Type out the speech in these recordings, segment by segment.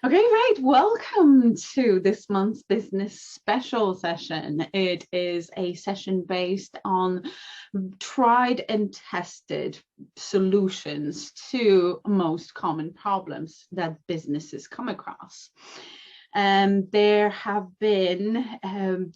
Okay, right. Welcome to this month's business special session. It is a session based on tried and tested solutions to most common problems that businesses come across. There have been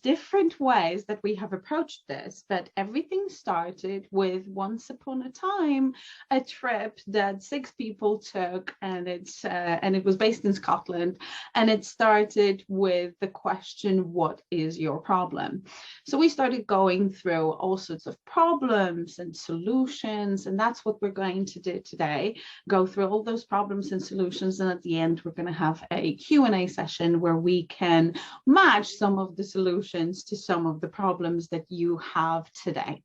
different ways that we have approached this, but everything started with once upon a time a trip that 6 people took, and it was based in Scotland, and it started with the question, what is your problem? So we started going through all sorts of problems and solutions, and that's what we're going to do today, go through all those problems and solutions, and at the end we're going to have a Q&A session where we can match some of the solutions to some of the problems that you have today.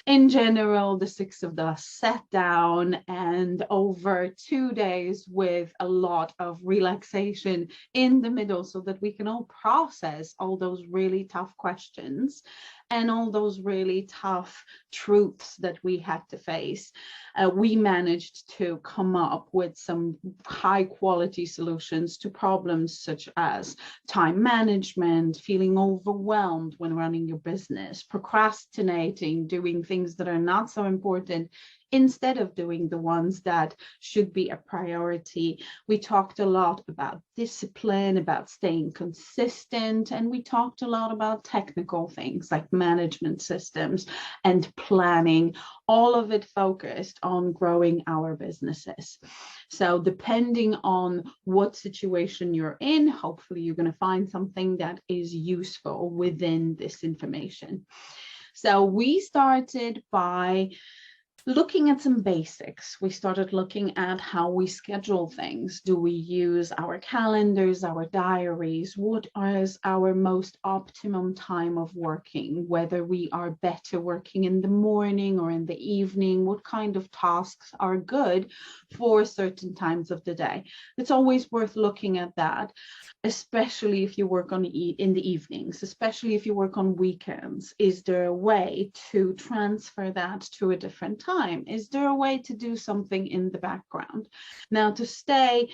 In general, the 6 of us sat down, and over 2 days with a lot of relaxation in the middle so that we can all process all those really tough questions and all those really tough truths that we had to face. We managed to come up with some high quality solutions to problems such as time management, feeling overwhelmed when running your business, procrastinating, doing things that are not so important instead of doing the ones that should be a priority. We talked a lot about discipline, about staying consistent, and we talked a lot about technical things like management systems and planning, all of it focused on growing our businesses. So depending on what situation you're in, hopefully you're going to find something that is useful within this information. So we started by looking at some basics. We started looking at how we schedule things. Do we use our calendars, our diaries? What is our most optimum time of working? Whether we are better working in the morning or in the evening? What kind of tasks are good for certain times of the day? It's always worth looking at that, especially if you work on in the evenings, especially if you work on weekends. Is there a way to transfer that to a different time? Is there a way to do something in the background? Now, to stay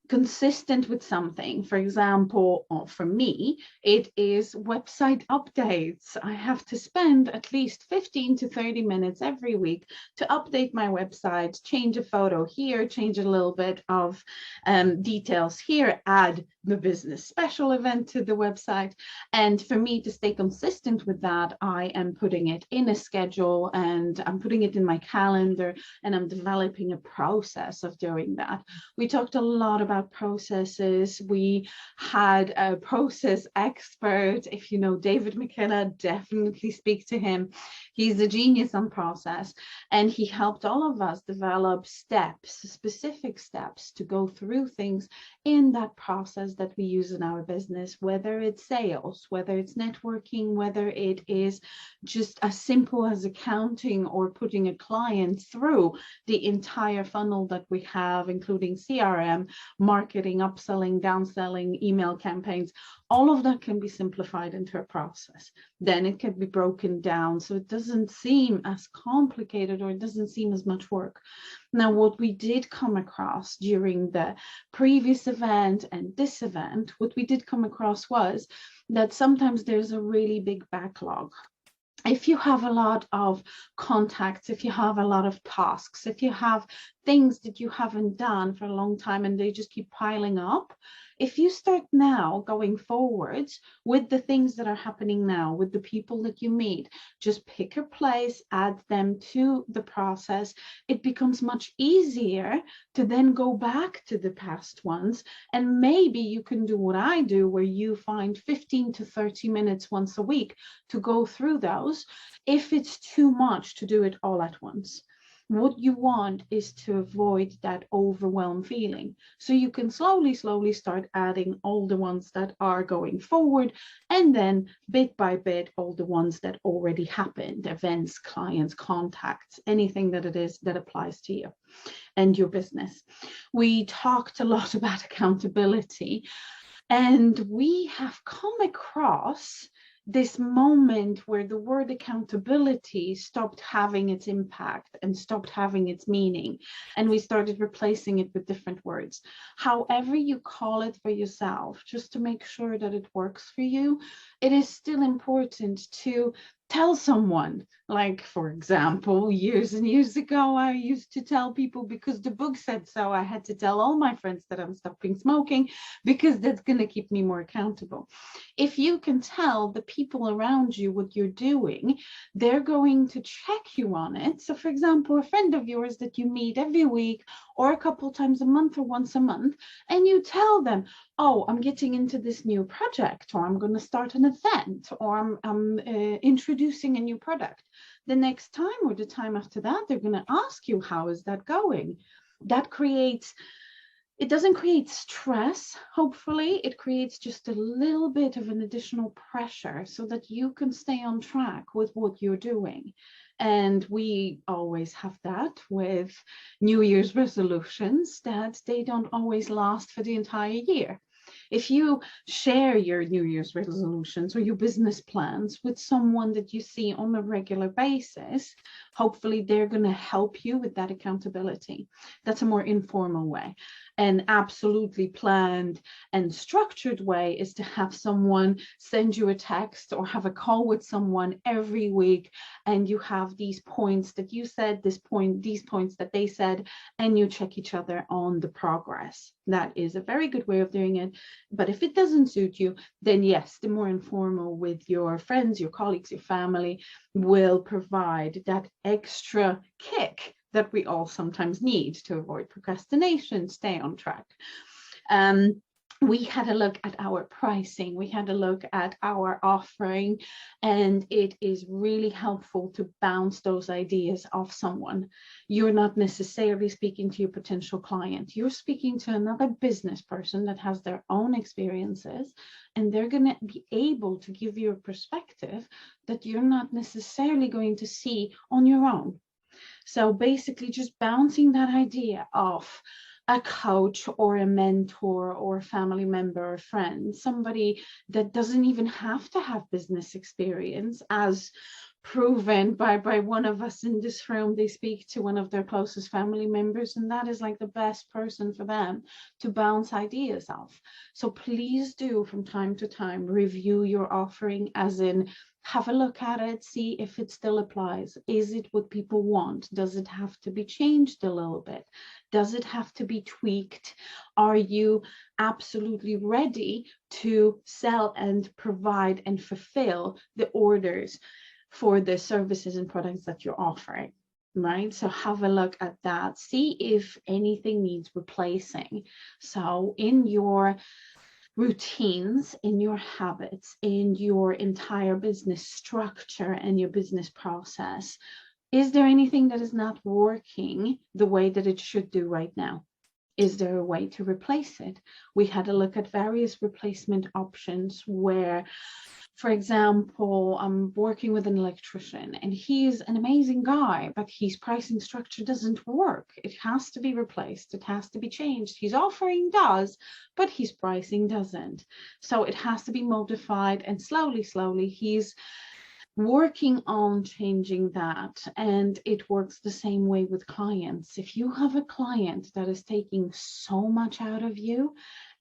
consistent with something, for example, for me, it is website updates. I have to spend at least 15 to 30 minutes every week to update my website, change a photo here, change a little bit of details here, add the business special event to the website. And for me to stay consistent with that, I am putting it in a schedule and I'm putting it in my calendar, and I'm developing a process of doing that. We talked a lot about processes. We had a process expert. If you know David McKenna, definitely speak to him. He's a genius on process, and he helped all of us develop steps, specific steps to go through things in that process that we use in our business, whether it's sales, whether it's networking, whether it is just as simple as accounting or putting a client through the entire funnel that we have, including CRM, marketing, upselling, downselling, email campaigns. All of that can be simplified into a process. Then it can be broken down so it doesn't seem as complicated, or it doesn't seem as much work. Now, what we did come across during the previous event and this event, what we did come across was that sometimes there's a really big backlog. If you have a lot of contacts, if you have a lot of tasks, if you have things that you haven't done for a long time and they just keep piling up, if you start now going forwards with the things that are happening now, with the people that you meet, just pick a place, add them to the process, it becomes much easier to then go back to the past ones. And maybe you can do what I do, where you find 15 to 30 minutes once a week to go through those, if it's too much to do it all at once. What you want is to avoid that overwhelm feeling. So you can slowly start adding all the ones that are going forward, and then bit by bit, all the ones that already happened, events, clients, contacts, anything that it is that applies to you and your business. We talked a lot about accountability, and we have come across this moment where the word accountability stopped having its impact and stopped having its meaning, and we started replacing it with different words. However you call it for yourself, just to make sure that it works for you, it is still important to tell someone. Like, for example, years and years ago, I used to tell people, because the book said so, I had to tell all my friends that I'm stopping smoking, because that's going to keep me more accountable. If you can tell the people around you what you're doing, they're going to check you on it. So, for example, a friend of yours that you meet every week or a couple times a month or once a month, and you tell them, oh, I'm getting into this new project, or I'm going to start an event, or I'm introducing a new product. The next time or the time after that, they're going to ask you, how is that going? That creates, it doesn't create stress, hopefully. It creates just a little bit of an additional pressure so that you can stay on track with what you're doing. And we always have that with New Year's resolutions, that they don't always last for the entire year. If you share your New Year's resolutions or your business plans with someone that you see on a regular basis, hopefully they're going to help you with that accountability. That's a more informal way. An absolutely planned and structured way is to have someone send you a text or have a call with someone every week, and you have these points that you said, these points that they said, and you check each other on the progress. That is a very good way of doing it. But if it doesn't suit you, then yes, the more informal with your friends, your colleagues, your family will provide that extra kick that we all sometimes need to avoid procrastination, stay on track. We had a look at our pricing, we had a look at our offering, and it is really helpful to bounce those ideas off someone. You're not necessarily speaking to your potential client, you're speaking to another business person that has their own experiences, and they're going to be able to give you a perspective that you're not necessarily going to see on your own. So basically just bouncing that idea off a coach or a mentor or a family member or friend, somebody that doesn't even have to have business experience, as proven by one of us in this room. They speak to one of their closest family members, and that is like the best person for them to bounce ideas off. So please do, from time to time, review your offering, as in have a look at it, see if it still applies. Is it what people want? Does it have to be changed a little bit? Does it have to be tweaked? Are you absolutely ready to sell and provide and fulfill the orders for the services and products that you're offering? Right? So have a look at that. See if anything needs replacing. So in your routines, in your habits, in your entire business structure and your business process, is there anything that is not working the way that it should do right now? Is there a way to replace it? We had a look at various replacement options where, for example, I'm working with an electrician and he's an amazing guy, but his pricing structure doesn't work. It has to be replaced. It has to be changed. His offering does, but his pricing doesn't. So it has to be modified, and slowly, he's working on changing that. And it works the same way with clients. If you have a client that is taking so much out of you,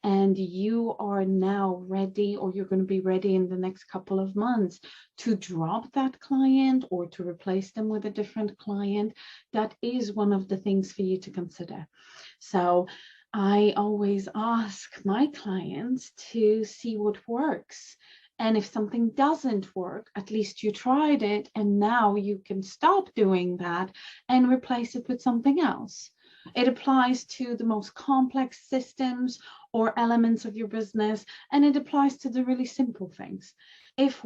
and you are now ready, or you're going to be ready in the next couple of months to drop that client or to replace them with a different client, that is one of the things for you to consider. So I always ask my clients to see what works. And if something doesn't work, at least you tried it, and now you can stop doing that and replace it with something else. It applies to the most complex systems or elements of your business, and it applies to the really simple things. If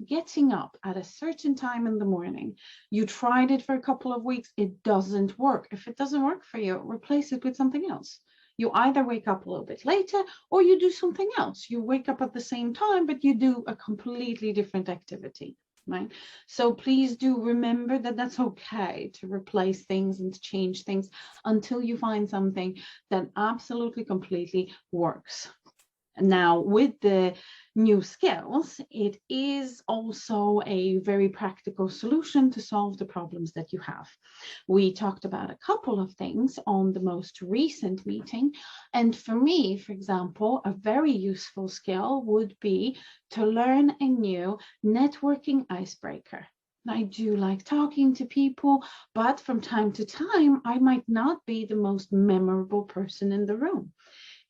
getting up at a certain time in the morning, you tried it for a couple of weeks, it doesn't work. If it doesn't work for you, replace it with something else. You either wake up a little bit later or you do something else. You wake up at the same time, but you do a completely different activity. Right? So please do remember that that's okay to replace things and to change things until you find something that absolutely completely works. Now, with the new skills, it is also a very practical solution to solve the problems that you have. We talked about a couple of things on the most recent meeting. And for me, for example, a very useful skill would be to learn a new networking icebreaker. I do like talking to people, but from time to time, I might not be the most memorable person in the room.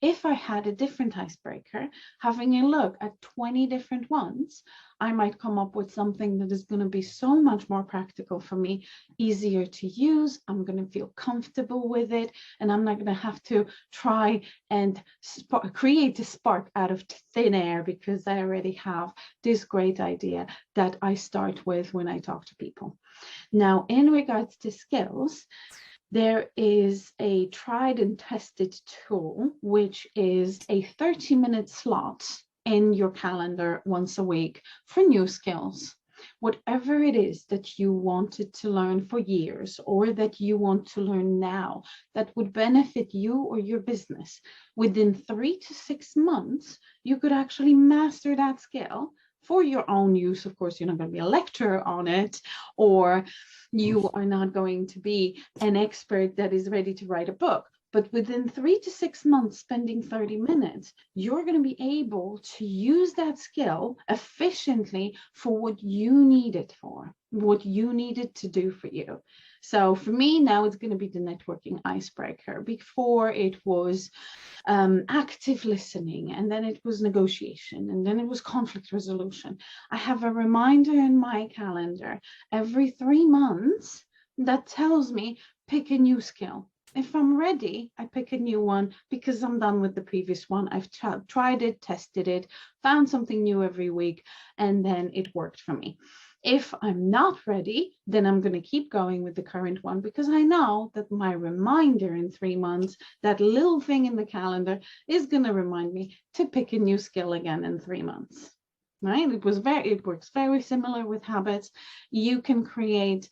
If I had a different icebreaker, having a look at 20 different ones, I might come up with something that is going to be so much more practical for me, easier to use. I'm going to feel comfortable with it, and I'm not going to have to try and create a spark out of thin air because I already have this great idea that I start with when I talk to people. Now, in regards to skills, there is a tried and tested tool, which is a 30-minute slot in your calendar once a week for new skills. Whatever it is that you wanted to learn for years or that you want to learn now that would benefit you or your business, within 3 to 6 months, you could actually master that skill for your own use. Of course, you're not going to be a lecturer on it, or you are not going to be an expert that is ready to write a book. But within 3 to 6 months, spending 30 minutes, you're going to be able to use that skill efficiently for what you need it for, what you need it to do for you. So for me, now it's going to be the networking icebreaker. Before it was active listening, and then it was negotiation, and then it was conflict resolution. I have a reminder in my calendar every 3 months that tells me pick a new skill. If I'm ready, I pick a new one because I'm done with the previous one. I've tried it, tested it, found something new every week, and then it worked for me. If I'm not ready, then I'm going to keep going with the current one because I know that my reminder in 3 months, that little thing in the calendar, is going to remind me to pick a new skill again in 3 months. Right? It works very similar with habits. You can create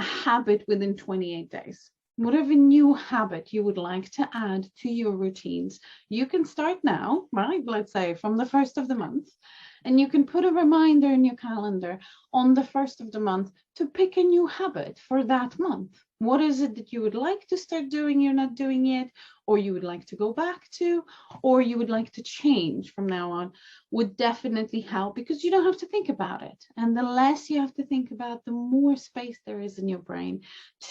a habit within 28 days. Whatever new habit you would like to add to your routines, you can start now, right? Let's say from the 1st of the month, and you can put a reminder in your calendar on the 1st of the month to pick a new habit for that month. What is it that you would like to start doing you're not doing yet, or you would like to go back to, or you would like to change from now on? Would definitely help because you don't have to think about it. And the less you have to think about, the more space there is in your brain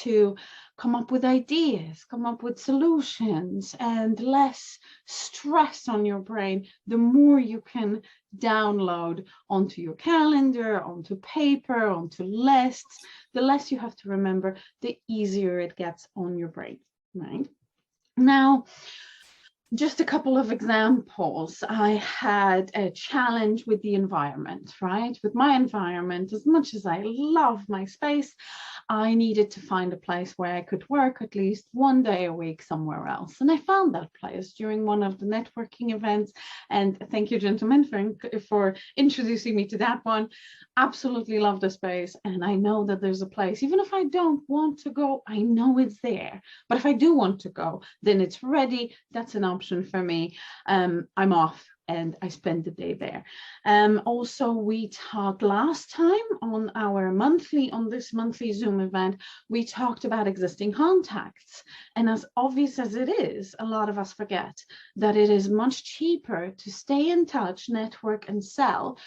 to come up with ideas, come up with solutions, and less stress on your brain, the more you can download onto your calendar, onto paper, onto lists. The less you have to remember, the easier it gets on your brain, right? Now, just a couple of examples. I had a challenge with the environment, right? With my environment, as much as I love my space, I needed to find a place where I could work at least 1 day a week somewhere else. And I found that place during one of the networking events. And thank you, gentlemen, for introducing me to that one. Absolutely love the space. And I know that there's a place, even if I don't want to go, I know it's there. But if I do want to go, then it's ready. That's an option for me. I'm off and I spend the day there. Also, we talked last time on this monthly Zoom event, we talked about existing contacts. And as obvious as it is, a lot of us forget that it is much cheaper to stay in touch, network, and sell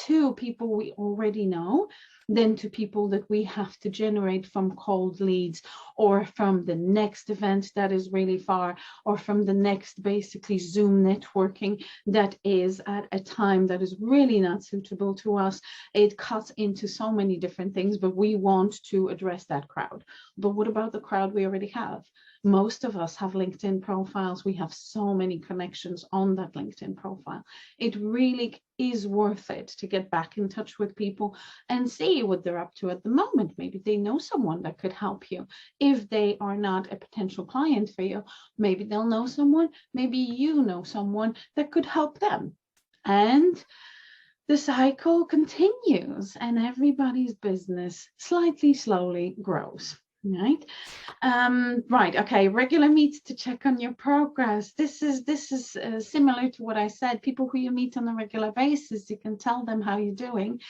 to people we already know than to people that we have to generate from cold leads, or from the next event that is really far, or from the next basically Zoom networking that is at a time that is really not suitable to us. It cuts into so many different things, but we want to address that crowd. But what about the crowd we already have? Most of us have LinkedIn profiles. We have so many connections on that LinkedIn profile. It really is worth it to get back in touch with people and see what they're up to at the moment. Maybe they know someone that could help you. If they are not a potential client for you, maybe they'll know someone, maybe you know someone that could help them. And the cycle continues and everybody's business slightly, slowly grows. Right. Right. Okay. Regular meets to check on your progress. This is similar to what I said. People who you meet on a regular basis, you can tell them how you're doing.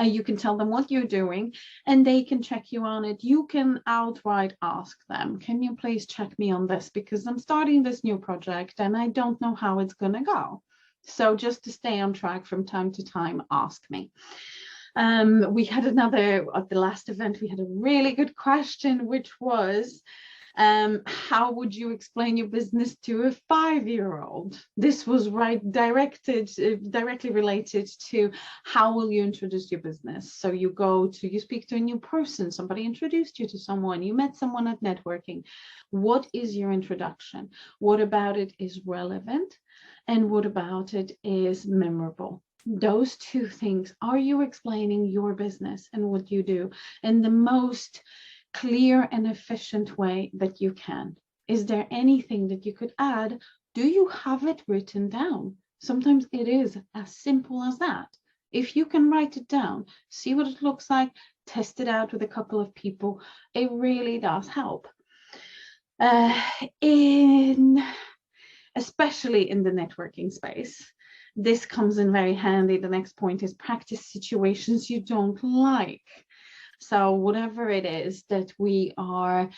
You can tell them what you're doing, and they can check you on it. You can outright ask them, can you please check me on this? Because I'm starting this new project and I don't know how it's going to go. So just to stay on track from time to time, ask me. We had another, at the last event, we had a really good question, which was, how would you explain your business to a 5-year-old? This was directly related to how will you introduce your business. So you speak to a new person, somebody introduced you to someone, you met someone at networking. What is your introduction? What about it is relevant? And what about it is memorable? Those two things. Are you explaining your business and what you do in the most clear and efficient way that you can? Is there anything that you could add? Do you have it written down? Sometimes it is as simple as that. If you can write it down, see what it looks like, test it out with a couple of people, it really does help. Especially in the networking space, this comes in very handy. The next point is practice situations you don't like. So whatever it is that we are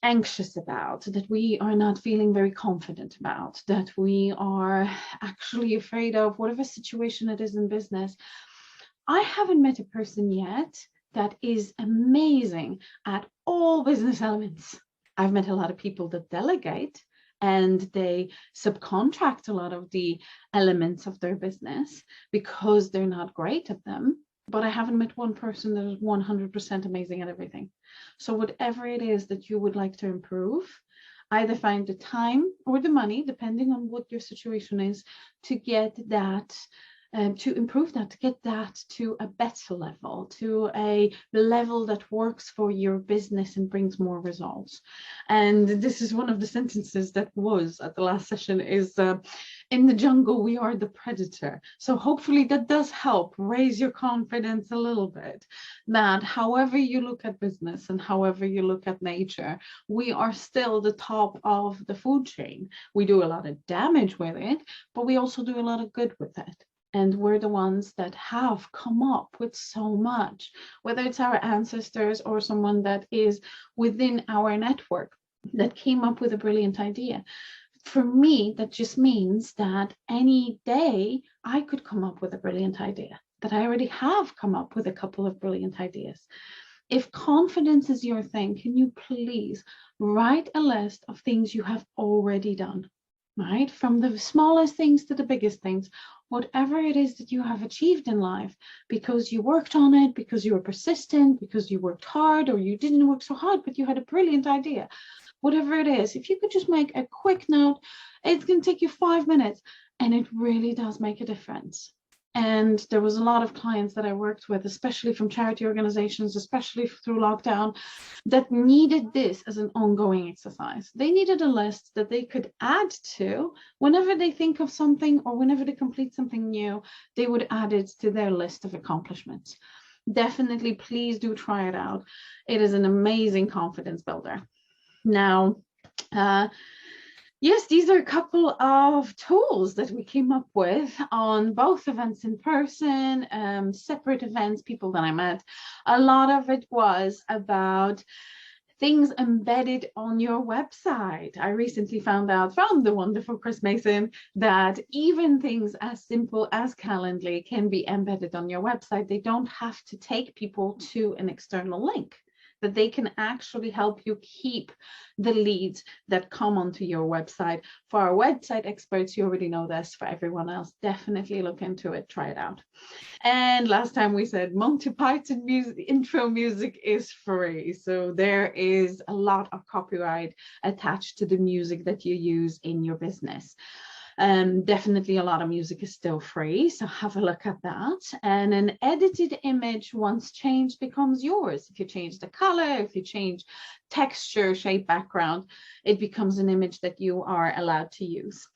anxious about, that we are not feeling very confident about, that we are actually afraid of, whatever situation it is in business. I haven't met a person yet that is amazing at all business elements. I've met a lot of people that delegate and they subcontract a lot of the elements of their business because they're not great at them. But I haven't met one person that is 100% amazing at everything. So whatever it is that you would like to improve, either find the time or the money, depending on what your situation is, to get that, to improve that, to get that to a better level, to a level that works for your business and brings more results. And this is one of the sentences that was at the last session is, in the jungle, we are the predator. So hopefully that does help raise your confidence a little bit, that however you look at business and however you look at nature, we are still the top of the food chain. We do a lot of damage with it, but we also do a lot of good with it. And we're the ones that have come up with so much, whether it's our ancestors or someone that is within our network that came up with a brilliant idea. For me, that just means that any day I could come up with a brilliant idea, that I already have come up with a couple of brilliant ideas. If confidence is your thing, can you please write a list of things you have already done, right? From the smallest things to the biggest things, whatever it is that you have achieved in life, because you worked on it, because you were persistent, because you worked hard, or you didn't work so hard, but you had a brilliant idea. Whatever it is, if you could just make a quick note, it's going to take you 5 minutes, and it really does make a difference. And there was a lot of clients that I worked with, especially from charity organizations, especially through lockdown, that needed this as an ongoing exercise. They needed a list that they could add to whenever they think of something or whenever they complete something new, they would add it to their list of accomplishments. Definitely, please do try it out. It is an amazing confidence builder. Now, yes, these are a couple of tools that we came up with on both events in person, separate events, people that I met. A lot of it was about things embedded on your website. I recently found out from the wonderful Chris Mason that even things as simple as Calendly can be embedded on your website. They don't have to take people to an external link, that they can actually help you keep the leads that come onto your website. For our website experts, you already know this. For everyone else, definitely look into it, try it out. And last time we said Monty Python intro music is free. So there is a lot of copyright attached to the music that you use in your business. Definitely a lot of music is still free, so have a look at that. And an edited image, once changed, becomes yours. If you change the color, if you change texture, shape, background, it becomes an image that you are allowed to use.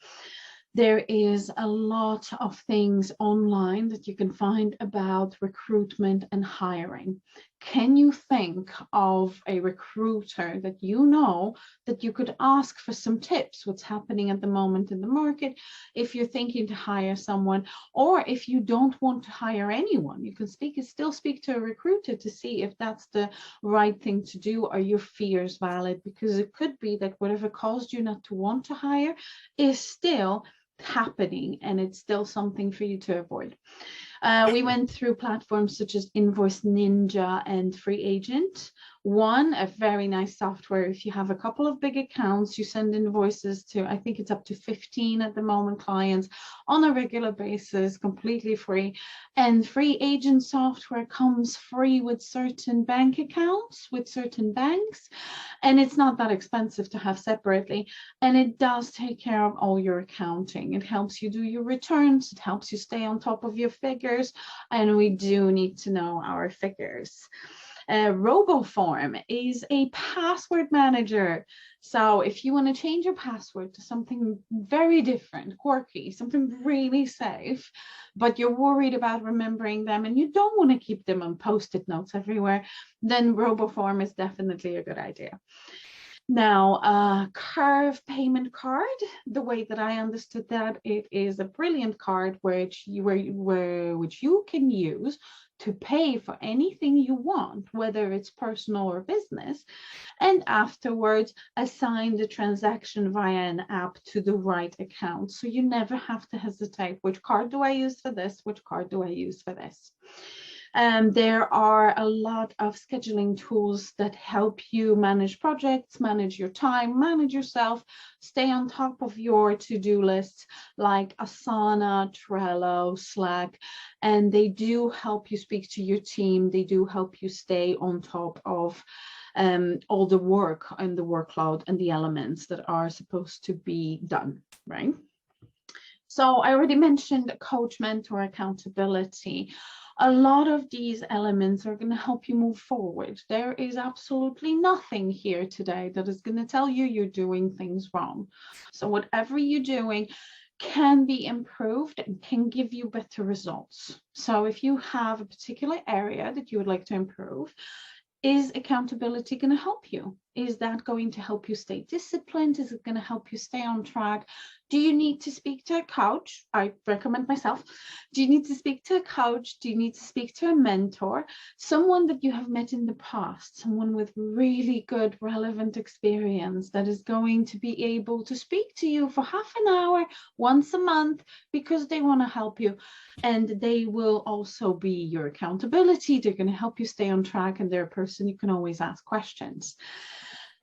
There is a lot of things online that you can find about recruitment and hiring. can you think of a recruiter that you know that you could ask for some tips, what's happening at the moment in the market, if you're thinking to hire someone, or if you don't want to hire anyone, you can still speak to a recruiter to see if that's the right thing to do. Are your fears valid? Because it could be that whatever caused you not to want to hire is still happening, and it's still something for you to avoid. We went through platforms such as Invoice Ninja and Free Agent. One, a very nice software. If you have a couple of big accounts, you send invoices to, I think it's up to 15 at the moment, clients on a regular basis, completely free. And Free Agent software comes free with certain bank accounts, with certain banks. And it's not that expensive to have separately. And it does take care of all your accounting. It helps you do your returns. It helps you stay on top of your figures. And we do need to know our figures. RoboForm is a password manager. So if you want to change your password to something very different, quirky, something really safe, but you're worried about remembering them and you don't want to keep them on Post-it notes everywhere, then RoboForm is definitely a good idea. Now, Curve payment card, the way that I understood that, it is a brilliant card which you can use to pay for anything you want, whether it's personal or business, and afterwards assign the transaction via an app to the right account. So you never have to hesitate, which card do I use for this? Which card do I use for this? There are a lot of scheduling tools that help you manage projects, manage your time, manage yourself, stay on top of your to-do lists like Asana, Trello, Slack, and they do help you speak to your team. They do help you stay on top of all the work and the workload and the elements that are supposed to be done, right? So I already mentioned coach, mentor, accountability. A lot of these elements are going to help you move forward. There is absolutely nothing here today that is going to tell you you're doing things wrong. So whatever you're doing can be improved and can give you better results. So if you have a particular area that you would like to improve, is accountability going to help you? Is that going to help you stay disciplined? Is it going to help you stay on track? Do you need to speak to a coach? I recommend myself. Do you need to speak to a coach? Do you need to speak to a mentor? Someone that you have met in the past, someone with really good relevant experience that is going to be able to speak to you for half an hour once a month because they want to help you. And they will also be your accountability. They're going to help you stay on track, and they're a person you can always ask questions.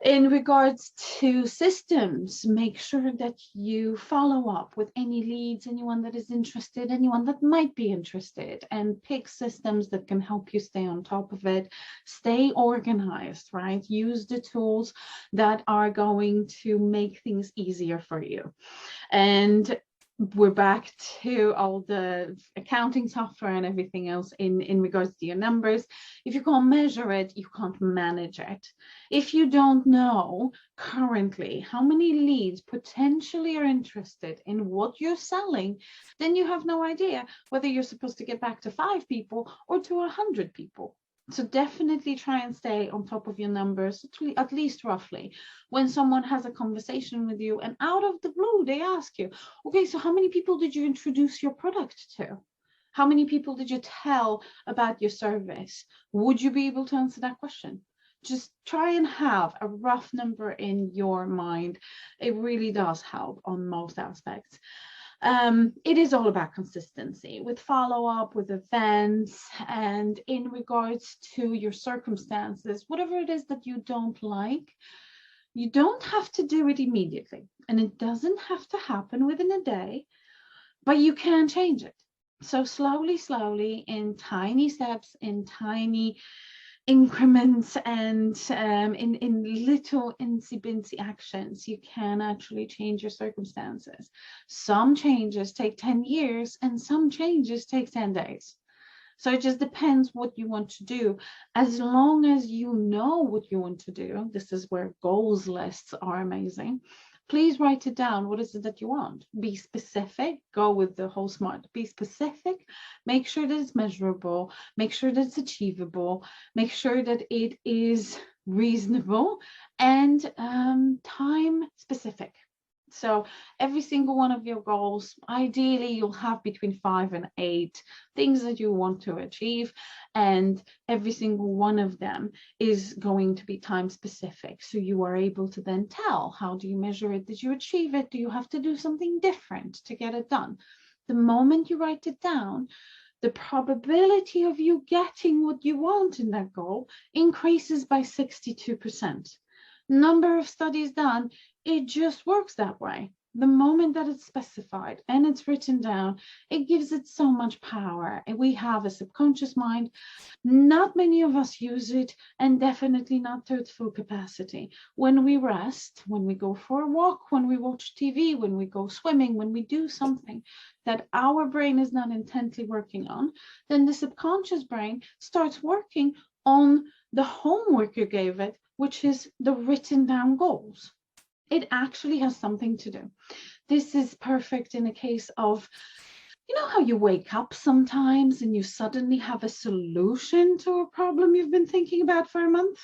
In regards to systems, make sure that you follow up with any leads, anyone that is interested, anyone that might be interested, and pick systems that can help you stay on top of it. Stay organized, right? Use the tools that are going to make things easier for you. And we're back to all the accounting software and everything else in regards to your numbers. If you can't measure it, you can't manage it. If you don't know currently how many leads potentially are interested in what you're selling, then you have no idea whether you're supposed to get back to 5 people or to 100 people. So definitely try and stay on top of your numbers, at least roughly. When someone has a conversation with you and out of the blue, they ask you, okay, so how many people did you introduce your product to? How many people did you tell about your service? Would you be able to answer that question? Just try and have a rough number in your mind. It really does help on most aspects. It is all about consistency with follow-up, with events, and in regards to your circumstances, whatever it is that you don't like, you don't have to do it immediately, and it doesn't have to happen within a day, but you can change it. So slowly, in tiny steps, in tiny increments, and in little incy-bincy actions, you can actually change your circumstances. Some changes take 10 years and some changes take 10 days. So it just depends what you want to do. As long as you know what you want to do, this is where goals lists are amazing. please write it down. What is it that you want? Be specific. Go with the whole SMART. Be specific. Make sure that it's measurable. Make sure that it's achievable. Make sure that it is reasonable and time specific. So every single one of your goals, ideally you'll have between 5 and 8 things that you want to achieve, and every single one of them is going to be time specific. So you are able to then tell, how do you measure it? Did you achieve it? Do you have to do something different to get it done? The moment you write it down, the probability of you getting what you want in that goal increases by 62%. Number of studies done, it just works that way. The moment that it's specified and it's written down, it gives it so much power. And we have a subconscious mind. Not many of us use it, and definitely not to its full capacity. When we rest, when we go for a walk, when we watch TV, when we go swimming, when we do something that our brain is not intently working on, then the subconscious brain starts working on the homework you gave it, which is the written down goals. It actually has something to do. This is perfect in a case of, you know how you wake up sometimes and you suddenly have a solution to a problem you've been thinking about for a month?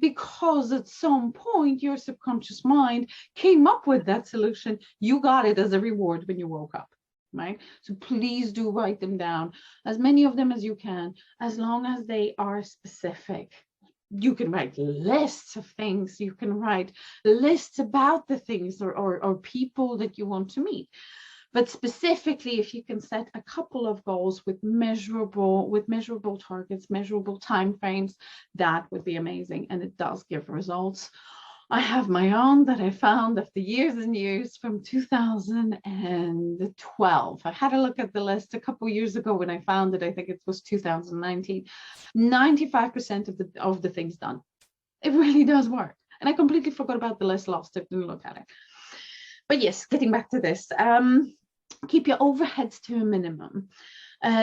Because at some point your subconscious mind came up with that solution. You got it as a reward when you woke up. Right? So please do write them down, as many of them as you can, as long as they are specific. You can write lists of things, you can write lists about the things or people that you want to meet. But specifically, if you can set a couple of goals with measurable targets, measurable timeframes, that would be amazing. And it does give results. I have my own that I found after years and years from 2012. I had a look at the list a couple of years ago when I found it. I think it was 2019. 95% of the things done. It really does work. And I completely forgot about the list, lost it, didn't look at it. But yes, getting back to this, keep your overheads to a minimum.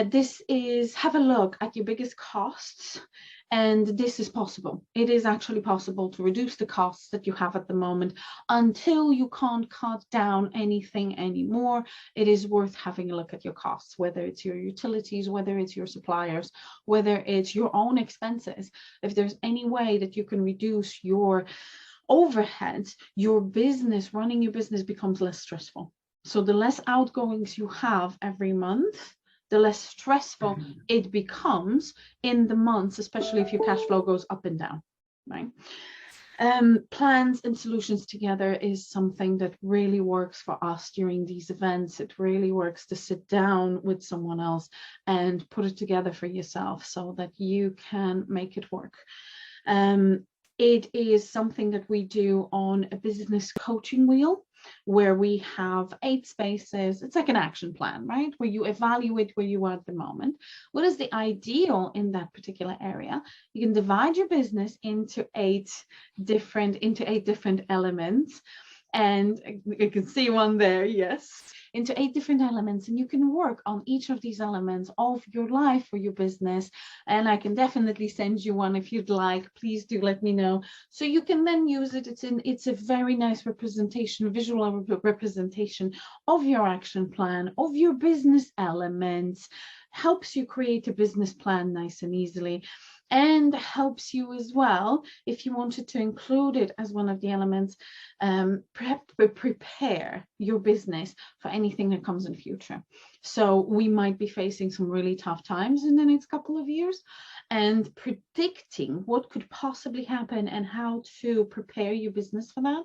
This is, have a look at your biggest costs. And this is possible. It is actually possible to reduce the costs that you have at the moment until you can't cut down anything anymore. It is worth having a look at your costs, whether it's your utilities, whether it's your suppliers, whether it's your own expenses. If there's any way that you can reduce your overheads, your business, running your business becomes less stressful. So the less outgoings you have every month, the less stressful it becomes in the months, especially if your cash flow goes up and down, right? Plans and solutions together is something that really works for us during these events. It really works to sit down with someone else and put it together for yourself so that you can make it work. It is something that we do on a business coaching wheel, where we have 8 spaces. It's like an action plan, right? Where you evaluate where you are at the moment. What is the ideal in that particular area? You can divide your business into 8 different elements. And you can see one there, yes, into 8 different elements, and you can work on each of these elements of your life or your business. And I can definitely send you one if you'd like. Please do let me know, so you can then use it. It's a very nice representation, visual representation of your action plan, of your business elements, helps you create a business plan nice and easily. And helps you as well, if you wanted to include it as one of the elements, prepare your business for anything that comes in the future. So we might be facing some really tough times in the next couple of years, and predicting what could possibly happen and how to prepare your business for that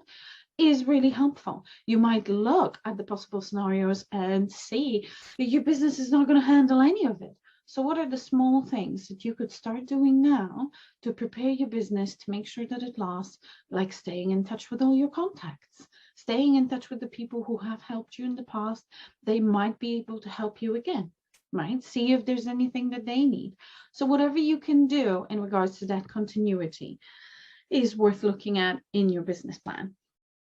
is really helpful. You might look at the possible scenarios and see that your business is not going to handle any of it. So what are the small things that you could start doing now to prepare your business to make sure that it lasts, like staying in touch with all your contacts, staying in touch with the people who have helped you in the past. They might be able to help you again, right? See if there's anything that they need. So whatever you can do in regards to that continuity is worth looking at in your business plan.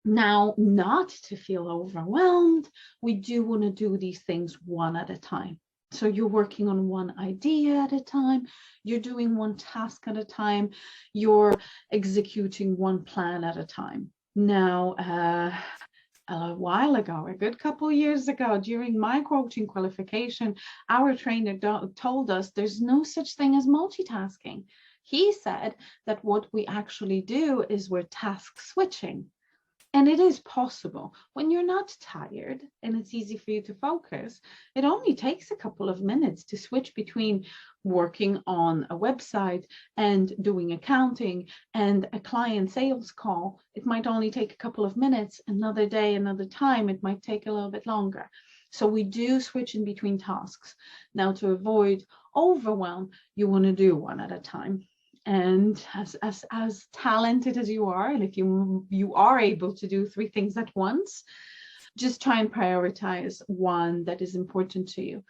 Now, not to feel overwhelmed, we do want to do these things one at a time. So you're working on one idea at a time, you're doing one task at a time, you're executing one plan at a time. Now, a while ago, a good couple of years ago, during my coaching qualification, our trainer told us there's no such thing as multitasking. He said that what we actually do is we're task switching. And it is possible when you're not tired and it's easy for you to focus. It only takes a couple of minutes to switch between working on a website and doing accounting and a client sales call. It might only take a couple of minutes. Another day, another time, it might take a little bit longer. So we do switch in between tasks. Now, to avoid overwhelm, you want to do one at a time. And as talented as you are, and if you are able to do 3 things at once, just try and prioritize one that is important to you.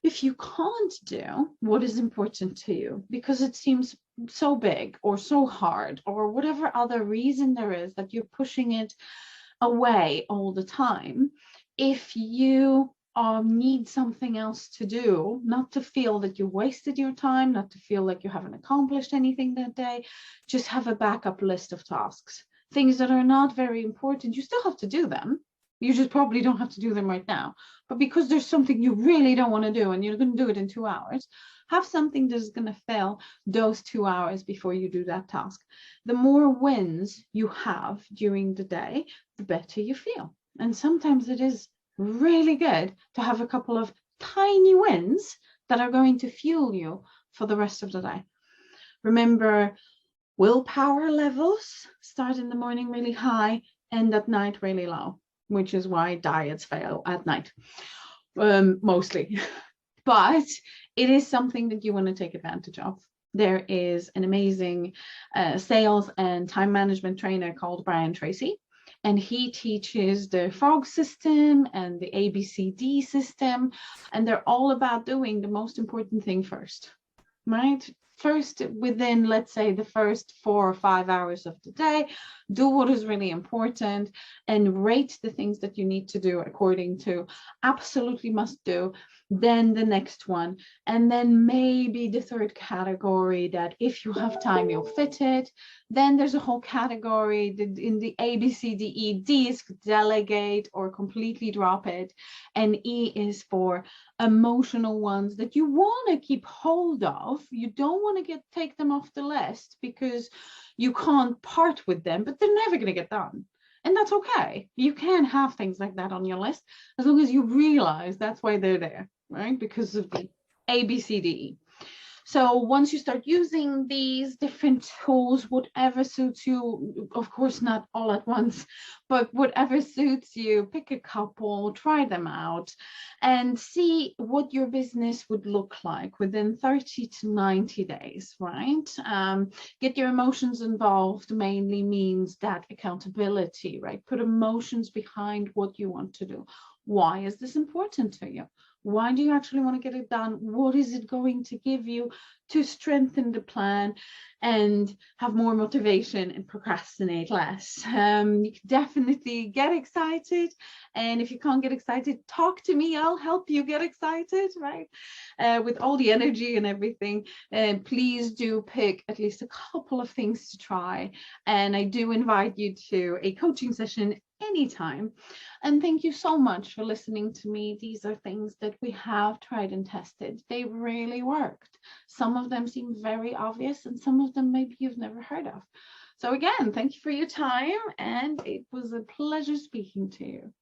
If you can't do what is important to you because it seems so big or so hard or whatever other reason there is that you're pushing it away all the time, if you need something else to do, not to feel that you wasted your time, not to feel like you haven't accomplished anything that day, just have a backup list of tasks. Things that are not very important, you still have to do them. You just probably don't have to do them right now. But because there's something you really don't want to do and you're going to do it in 2 hours, have something that's going to fill those 2 hours before you do that task. The more wins you have during the day, the better you feel. And sometimes it is really good to have a couple of tiny wins that are going to fuel you for the rest of the day. Remember, willpower levels start in the morning really high, end at night really low, which is why diets fail at night, mostly. But it is something that you want to take advantage of. There is an amazing sales and time management trainer called Brian Tracy. And he teaches the FOG system and the ABCD system. And they're all about doing the most important thing first, right? First, within, let's say, the first 4 or 5 hours of the day, do what is really important and rate the things that you need to do according to absolutely must do, then the next one, and then maybe the 3rd category that if you have time, you'll fit it. Then there's a whole category in the A, B, C, D, E. D is delegate or completely drop it. And E is for emotional ones that you want to keep hold of. You don't want to take them off the list because you can't part with them, but they're never going to get done. And that's okay. You can have things like that on your list as long as you realize that's why they're there, right? Because of the A, B, C, D, E. So once you start using these different tools, whatever suits you, of course, not all at once, but whatever suits you, pick a couple, try them out and see what your business would look like within 30 to 90 days, right? Get your emotions involved mainly means that accountability, right? Put emotions behind what you want to do. Why is this important to you? Why do you actually want to get it done? What is it going to give you to strengthen the plan and have more motivation and procrastinate less? You can definitely get excited. And if you can't get excited, talk to me. I'll help you get excited, right? With all the energy and everything. And please do pick at least a couple of things to try. And I do invite you to a coaching session anytime. And thank you so much for listening to me. These are things that we have tried and tested. They really worked. Some of them seem very obvious and some of them maybe you've never heard of. So again, thank you for your time and it was a pleasure speaking to you.